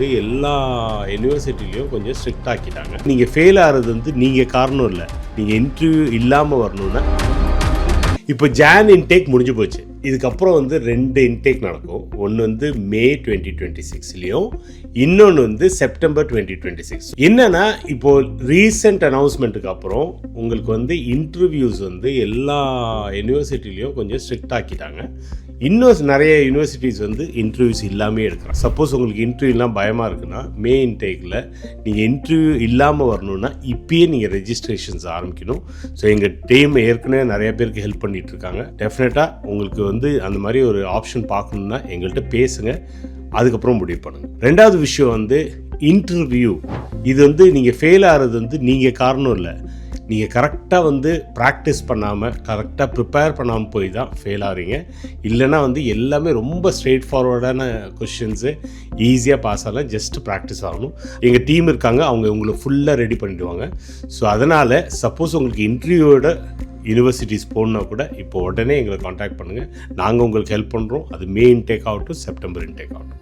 எல்லா யூனிவர்சிட்டிலையும் கொஞ்சம் ஸ்ட்ரிக்ட் ஆக்கிட்டாங்க. நீங்கள் ஃபெயில் ஆகிறது வந்து நீங்கள் காரணம் இல்லை, நீங்கள் இன்டர்வியூ இல்லாமல் வரணும்னா. இப்போ ஜான் இன்டேக் முடிஞ்சு போச்சு. இதுக்கப்புறம் வந்து 2 இன்டேக் நடக்கும். ஒன்று வந்து மே 2026லேயும், இன்னொன்று வந்து செப்டம்பர் 2026. என்னன்னா இப்போ ரீசெண்ட் அனௌன்ஸ்மெண்ட்டுக்கு அப்புறம் உங்களுக்கு வந்து இன்டர்வியூஸ் வந்து எல்லா யூனிவர்சிட்டிலையும் கொஞ்சம் ஸ்ட்ரிக்ட் ஆக்கிட்டாங்க. இன்னும் நிறைய யூனிவர்சிட்டிஸ் வந்து இன்டர்வியூஸ் இல்லாமல் எடுக்கிறாங்க. சப்போஸ் உங்களுக்கு இன்டர்வியூலாம் பயமாக இருக்குன்னா, மே இன்டேக்கில் நீங்கள் இன்டர்வியூ இல்லாமல் வரணுன்னா இப்பயே நீங்கள் ரெஜிஸ்ட்ரேஷன்ஸ் ஆரம்பிக்கணும். ஸோ எங்கள் டீம் ஏற்கனவே நிறைய பேருக்கு ஹெல்ப் பண்ணிகிட்டு இருக்காங்க. டெஃபினட்டாக உங்களுக்கு வந்து அந்த மாதிரி ஒரு ஆப்ஷன் பார்க்கணுன்னா எங்கள்கிட்ட பேசுங்க, அதுக்கப்புறம் முடிவு பண்ணுங்கள். ரெண்டாவது விஷயம் வந்து இன்டர்வியூ. இது வந்து நீங்கள் ஃபெயில் ஆகிறது வந்து நீங்கள் காரணம் இல்லை, நீங்கள் கரெக்டாக வந்து ப்ராக்டிஸ் பண்ணாமல் கரெக்டாக ப்ரிப்பேர் பண்ணாமல் போய் தான் ஃபெயில் ஆகிறீங்க. இல்லைனா வந்து எல்லாமே ரொம்ப ஸ்ட்ரெயிட் ஃபார்வர்டான கொஷின்ஸு, ஈஸியாக பாஸ் ஆகலாம். ஜஸ்ட்டு ப்ராக்டிஸ் ஆகணும். எங்கள் டீம் இருக்காங்க, அவங்க உங்களை ஃபுல்லாக ரெடி பண்ணிவிடுவாங்க. ஸோ அதனால் சப்போஸ் உங்களுக்கு இன்டர்வியூவோட யூனிவர்சிட்டிஸ் போகணுன்னா கூட இப்போ உடனே எங்களை காண்டாக்ட் பண்ணுங்கள். நாங்கள் உங்களுக்கு ஹெல்ப் பண்ணுறோம். அது மே இன்டேக் ஆகட்டும், செப்டம்பர் இன்டேக் ஆகட்டும்.